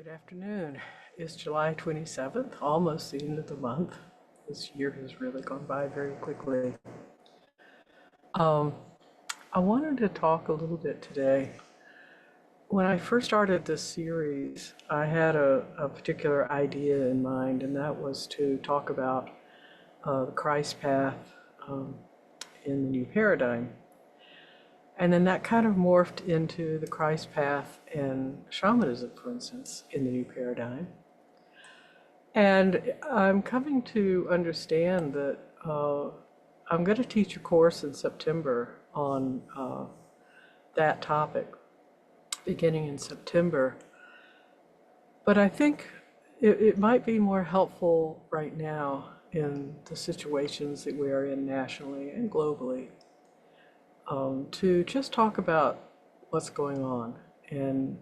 Good afternoon. It's July 27th, almost the end of the month. This year has really gone by very quickly. I wanted to talk a little bit today. When I first started this series, I had a particular idea in mind, and that was to talk about the Christ path in the new paradigm. And then that kind of morphed into the Christ path and shamanism, for instance, in the new paradigm. And I'm coming to understand that I'm going to teach a course in September on that topic, beginning in September. But I think it might be more helpful right now in the situations that we are in nationally and globally to just talk about what's going on and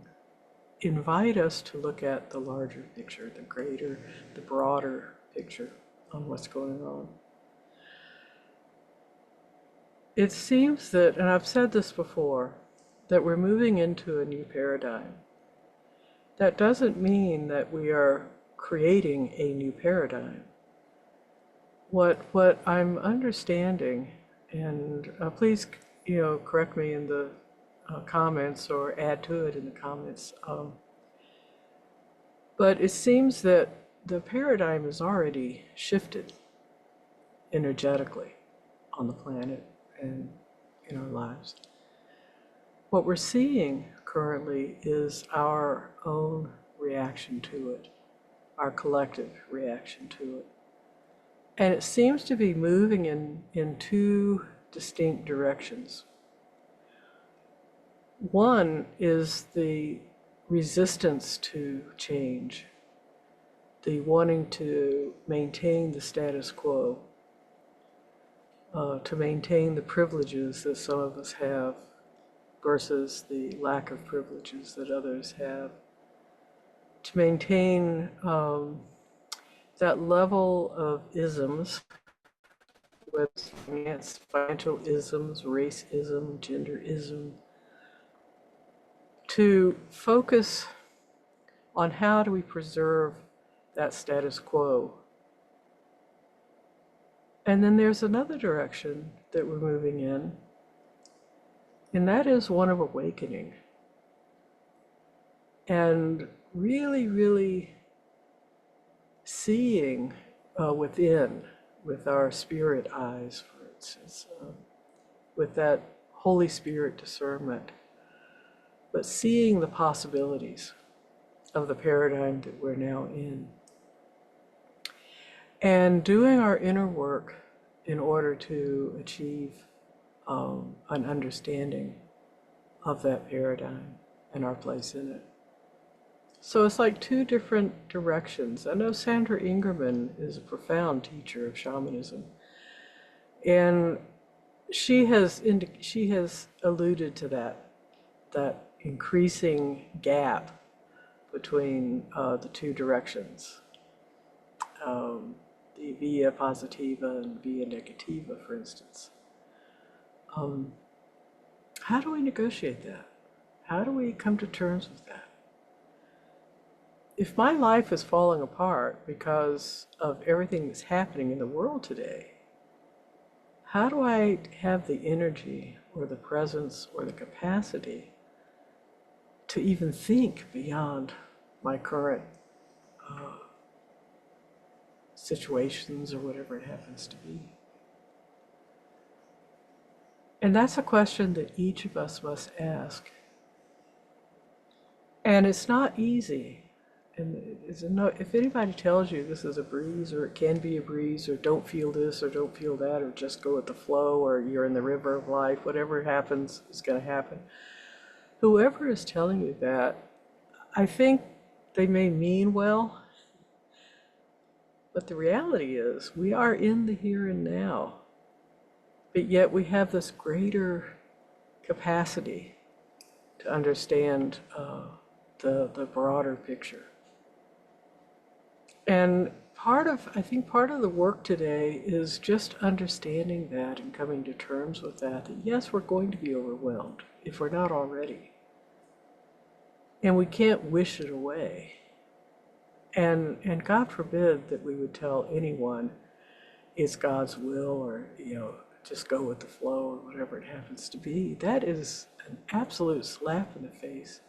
invite us to look at the larger picture, the greater, the broader picture on what's going on. It seems that, and I've said this before, that we're moving into a new paradigm. That doesn't mean that we are creating a new paradigm. What I'm understanding, and please, correct me in the comments or add to it in the comments. But it seems that the paradigm is already shifted energetically on the planet and in our lives. What we're seeing currently is our own reaction to it, our collective reaction to it. And it seems to be moving in two distinct directions. One is the resistance to change, the wanting to maintain the status quo, to maintain the privileges that some of us have versus the lack of privileges that others have, to maintain that level of isms, whether it's financial isms, racism, genderism, to focus on how do we preserve that status quo. And then there's another direction that we're moving in, and that is one of awakening. And really, really seeing within, with our spirit eyes, for instance, with that Holy Spirit discernment, but seeing the possibilities of the paradigm that we're now in. And doing our inner work in order to achieve an understanding of that paradigm and our place in it. So it's like two different directions. I know Sandra Ingerman is a profound teacher of shamanism, and she has alluded to that increasing gap between the two directions, the via positiva and via negativa, for instance. How do we negotiate that? How do we come to terms with that? If my life is falling apart because of everything that's happening in the world today, how do I have the energy or the presence or the capacity to even think beyond my current situations or whatever it happens to be? And that's a question that each of us must ask. And it's not easy. And if anybody tells you this is a breeze, or it can be a breeze, or don't feel this, or don't feel that, or just go with the flow, or you're in the river of life, whatever happens is going to happen. Whoever is telling you that, I think they may mean well, but the reality is we are in the here and now, but yet we have this greater capacity to understand the broader picture. And I think part of the work today is just understanding that and coming to terms with that yes, we're going to be overwhelmed if we're not already. And we can't wish it away. And God forbid that we would tell anyone it's God's will, or, just go with the flow, or whatever it happens to be. That is an absolute slap in the face.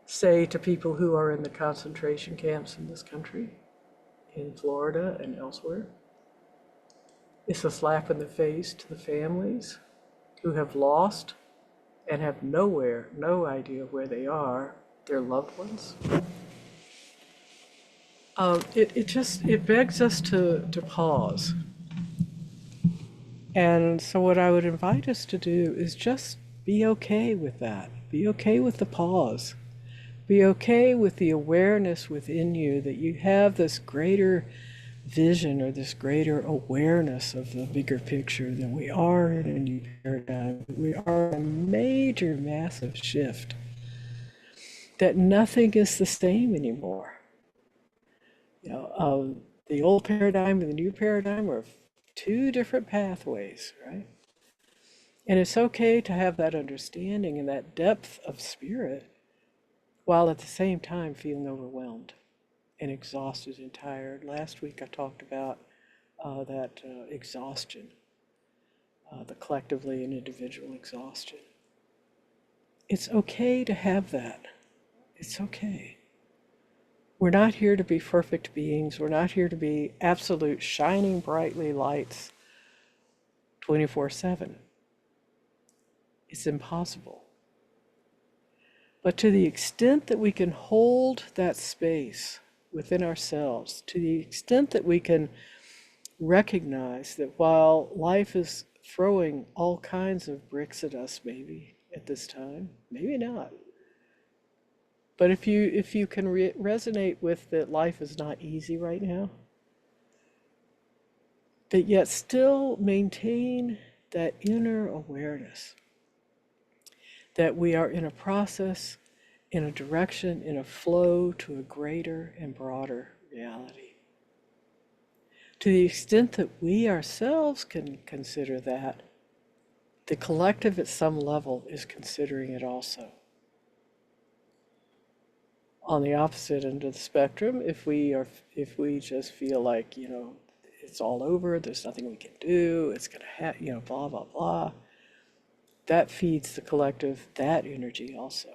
Say to people who are in the concentration camps in this country, in Florida and elsewhere. It's a slap in the face to the families who have lost and have no idea where they are, their loved ones. It begs us to pause. And so what I would invite us to do is just be okay with that. Be okay with the pause. Be okay with the awareness within you that you have this greater vision or this greater awareness of the bigger picture, that we are in a new paradigm. We are in a major, massive shift. That nothing is the same anymore. The old paradigm and the new paradigm are two different pathways, right? And it's okay to have that understanding and that depth of spirit while at the same time feeling overwhelmed and exhausted and tired. Last week I talked about that exhaustion, the collectively and individual exhaustion. It's okay to have that. It's okay. We're not here to be perfect beings. We're not here to be absolute shining brightly lights 24/7. It's impossible. But to the extent that we can hold that space within ourselves, to the extent that we can recognize that while life is throwing all kinds of bricks at us, maybe at this time, maybe not. But if you can resonate with that life is not easy right now, but yet still maintain that inner awareness that we are in a process, in a direction, in a flow to a greater and broader reality. To the extent that we ourselves can consider that, the collective at some level is considering it also. On the opposite end of the spectrum, if we just feel like, it's all over, there's nothing we can do, it's gonna happen, blah blah blah, that feeds the collective that energy also.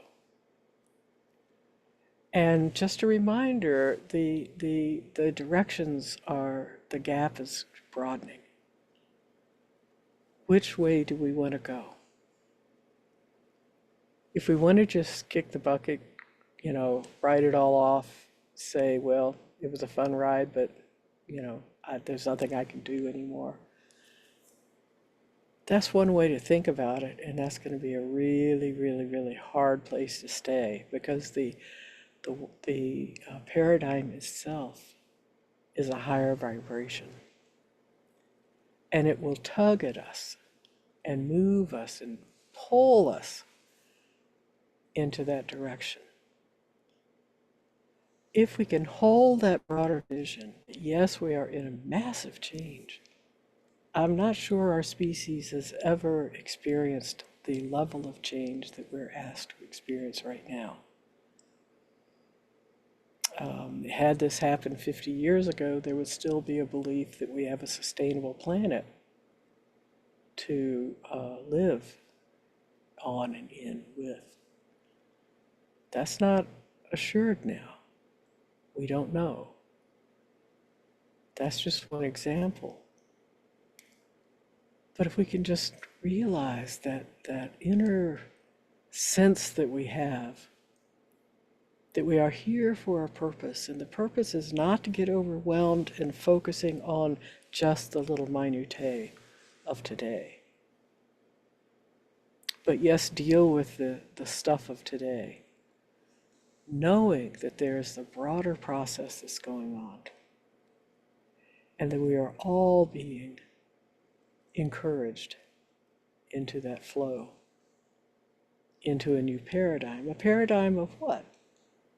And just a reminder, the directions are, the gap is broadening. Which way do we want to go? If we want to just kick the bucket, write it all off, say, well, it was a fun ride, but, there's nothing I can do anymore. That's one way to think about it, and that's going to be a really, really, really hard place to stay, because the paradigm itself is a higher vibration. And it will tug at us and move us and pull us into that direction. If we can hold that broader vision, yes, we are in a massive change. I'm not sure our species has ever experienced the level of change that we're asked to experience right now. Had this happened 50 years ago, there would still be a belief that we have a sustainable planet to live on and in with. That's not assured now. We don't know. That's just one example. But if we can just realize that inner sense that we have, that we are here for a purpose, and the purpose is not to get overwhelmed and focusing on just the little minutiae of today. But yes, deal with the stuff of today, knowing that there is the broader process that's going on, and that we are all being encouraged into that flow, into a new paradigm. A paradigm of what?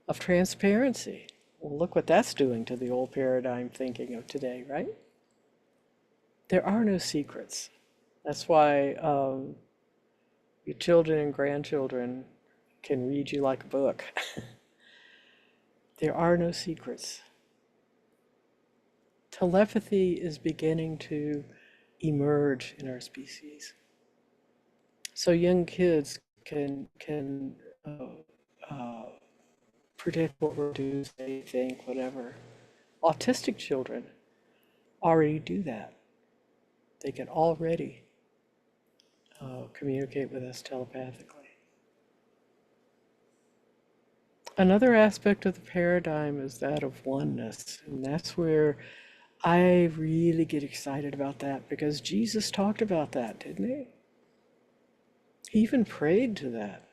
Of transparency. Well, look what that's doing to the old paradigm thinking of today, right? There are no secrets. That's why your children and grandchildren can read you like a book. There are no secrets. Telepathy is beginning to emerge in our species. So young kids can predict what we'll do, say, think, whatever. Autistic children already do that. They can already communicate with us telepathically. Another aspect of the paradigm is that of oneness, and that's where I really get excited about that, because Jesus talked about that, didn't he? He even prayed to that.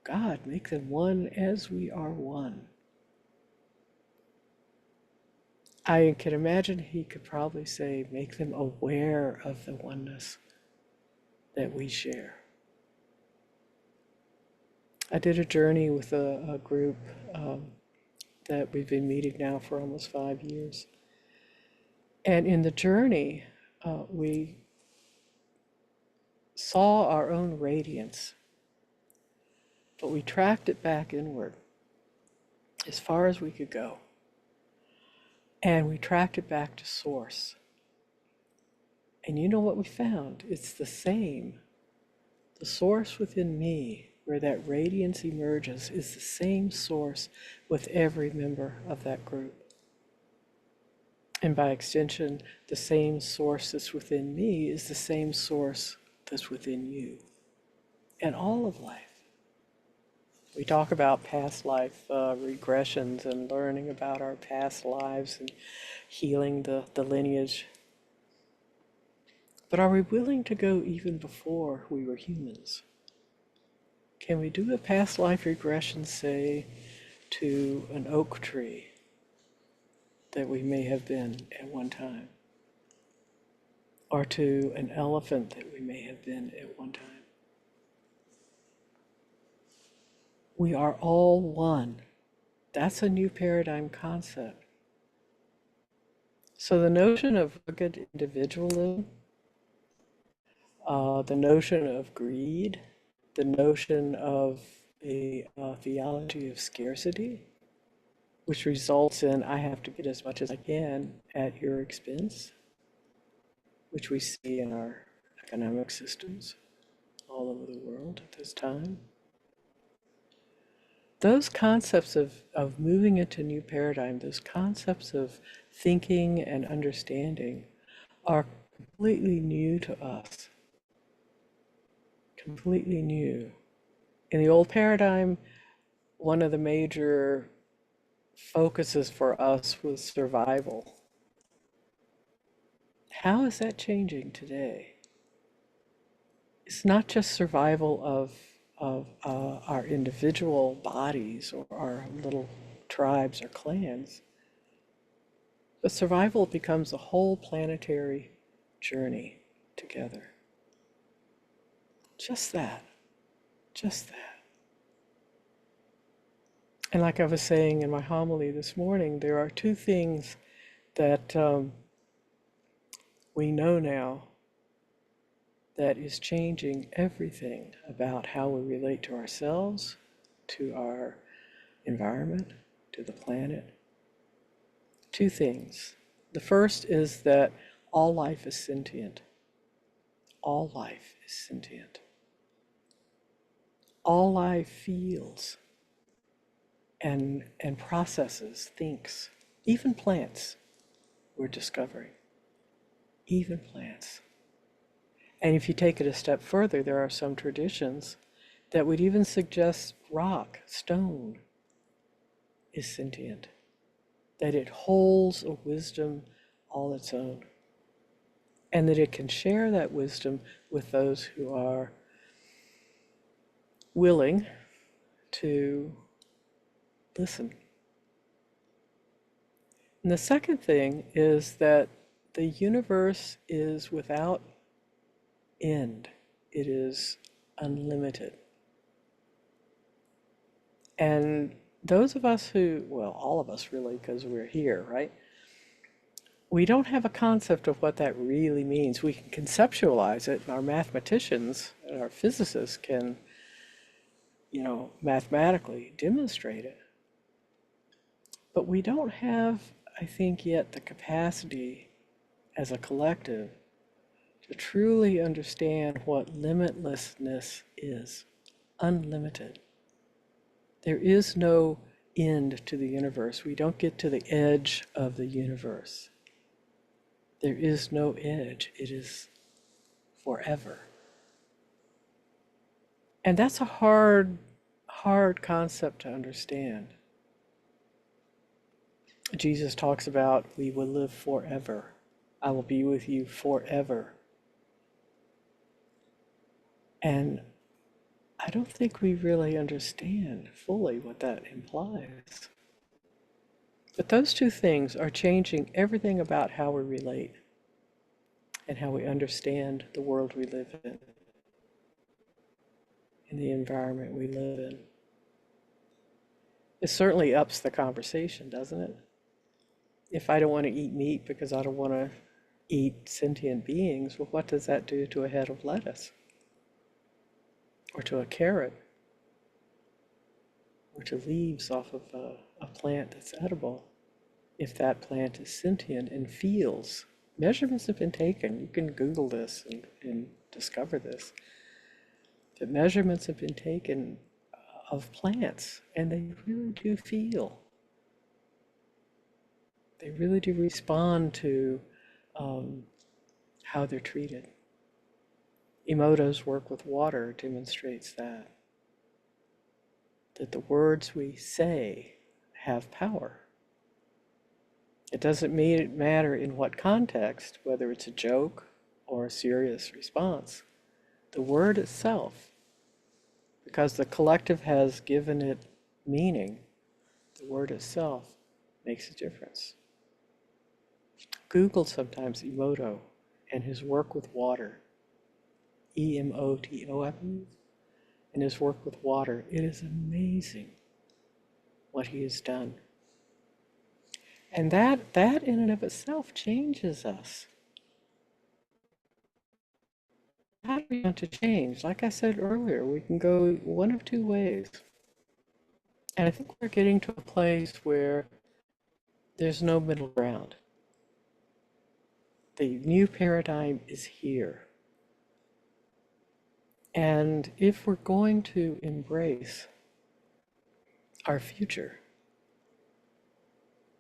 God, make them one as we are one. I can imagine he could probably say, make them aware of the oneness that we share. I did a journey with a group that we've been meeting now for almost 5 years. And in the journey, we saw our own radiance, but we tracked it back inward as far as we could go. And we tracked it back to source. And you know what we found? It's the same. The source within me, where that radiance emerges, is the same source with every member of that group. And by extension, the same source that's within me is the same source that's within you and all of life. We talk about past life regressions and learning about our past lives and healing the lineage. But are we willing to go even before we were humans? Can we do a past life regression, say, to an oak tree that we may have been at one time? Or to an elephant that we may have been at one time? We are all one. That's a new paradigm concept. So the notion of rugged individualism, the notion of greed, the notion of a theology of scarcity, which results in I have to get as much as I can at your expense, which we see in our economic systems all over the world at this time. Those concepts of moving into a new paradigm, those concepts of thinking and understanding are completely new to us. Completely new. In the old paradigm, one of the major focuses for us was survival. How is that changing today? It's not just survival of our individual bodies or our little tribes or clans, but survival becomes a whole planetary journey together. Just that. Just that. And like I was saying in my homily this morning, there are two things that we know now that is changing everything about how we relate to ourselves, to our environment, to the planet. Two things. The first is that all life is sentient. All life is sentient. All life feels and processes, thinks. Even plants, we're discovering. Even plants. And if you take it a step further, there are some traditions that would even suggest rock, stone, is sentient, that it holds a wisdom all its own, and that it can share that wisdom with those who are willing to listen. And the second thing is that the universe is without end. It is unlimited. And those of us who, well, all of us really, because we're here, right? We don't have a concept of what that really means. We can conceptualize it, and our mathematicians and our physicists can, mathematically demonstrate it. But we don't have, I think, yet the capacity as a collective to truly understand what limitlessness is. Unlimited. There is no end to the universe. We don't get to the edge of the universe. There is no edge. It is forever. And that's a hard concept to understand. Jesus talks about, we will live forever. I will be with you forever. And I don't think we really understand fully what that implies. But those two things are changing everything about how we relate and how we understand the world we live in and the environment we live in. It certainly ups the conversation, doesn't it? If I don't want to eat meat because I don't want to eat sentient beings, well, what does that do to a head of lettuce? Or to a carrot? Or to leaves off of a plant that's edible? If that plant is sentient and feels. Measurements have been taken. You can Google this and discover this. That measurements have been taken of plants, and they really do feel. They really do respond to how they're treated. Emoto's work with water demonstrates that the words we say have power. It doesn't matter in what context, whether it's a joke or a serious response. The word itself, because the collective has given it meaning, the word itself makes a difference. Google sometimes Emoto and his work with water, Emoto, I believe, and his work with water. It is amazing what he has done. And that in and of itself changes us. How do we want to change? Like I said earlier, we can go one of two ways. And I think we're getting to a place where there's no middle ground. The new paradigm is here. And if we're going to embrace our future,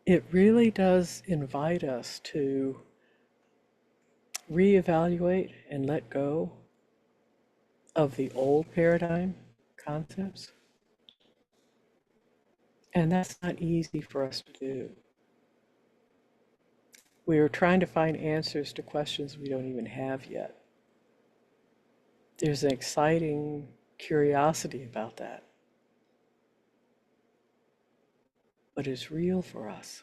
it really does invite us to reevaluate and let go of the old paradigm concepts. And that's not easy for us to do. We are trying to find answers to questions we don't even have yet. There's an exciting curiosity about that. But it's real for us.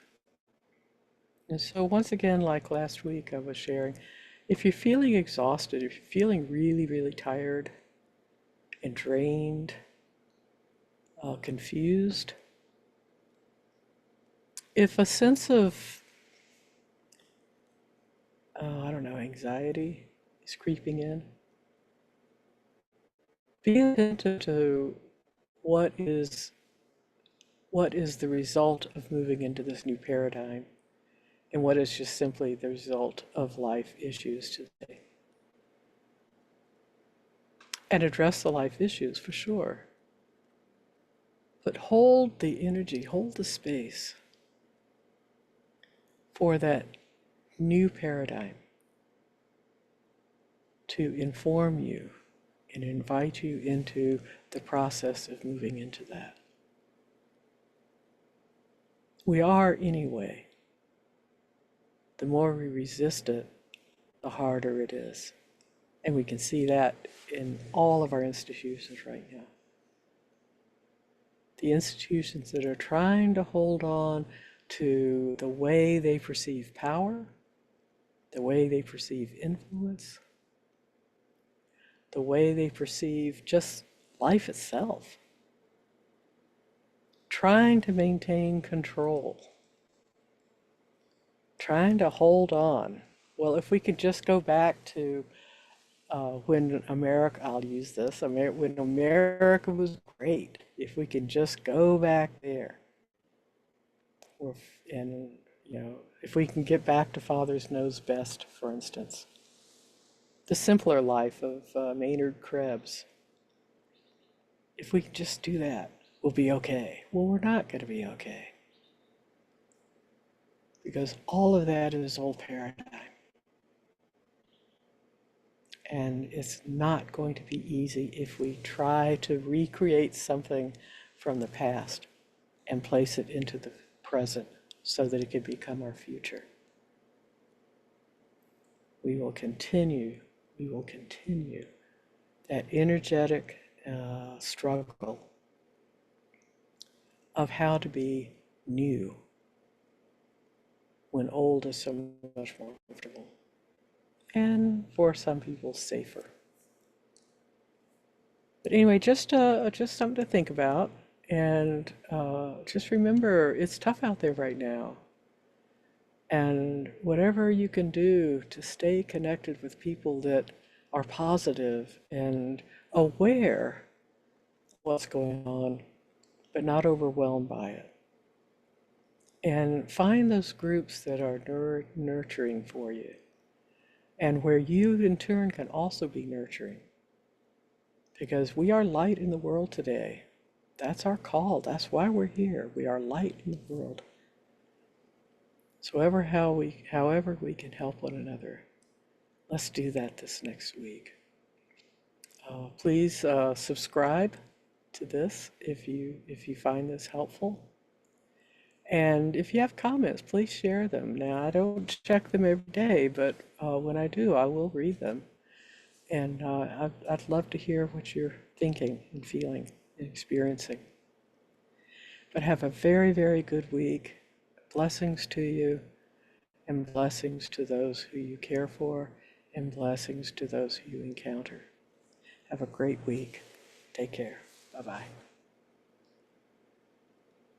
And so once again, like last week I was sharing, if you're feeling exhausted, if you're feeling really, really tired and drained, confused, if a sense of, I don't know, anxiety is creeping in, be attentive to what is the result of moving into this new paradigm and what is just simply the result of life issues today. And address the life issues for sure. But hold the energy, hold the space for that new paradigm to inform you and invite you into the process of moving into that. We are anyway. The more we resist it, the harder it is. And we can see that in all of our institutions right now. The institutions that are trying to hold on to the way they perceive power, the way they perceive influence, the way they perceive just life itself, trying to maintain control, trying to hold on. Well, if we could just go back to when America, I'll use this, when America was great, if we could just go back there. And, you know, if we can get back to Father's Knows Best, for instance, the simpler life of Maynard Krebs, if we can just do that, we'll be okay. Well, we're not going to be okay because all of that is old paradigm. And it's not going to be easy if we try to recreate something from the past and place it into the present so that it can become our future. We will continue that energetic struggle of how to be new when old is so much more comfortable and for some people safer. But anyway, just something to think about, and just remember it's tough out there right now. And whatever you can do to stay connected with people that are positive and aware of what's going on, but not overwhelmed by it. And find those groups that are nurturing for you, and where you in turn can also be nurturing. Because we are light in the world today. That's our call. That's why we're here. We are light in the world. So however we can help one another, let's do that this next week. Please subscribe to this if you find this helpful. And if you have comments, please share them. Now, I don't check them every day, but when I do, I will read them. And I'd love to hear what you're thinking and feeling and experiencing. But have a very, very good week. Blessings to you, and blessings to those who you care for, and blessings to those who you encounter. Have a great week. Take care. Bye-bye.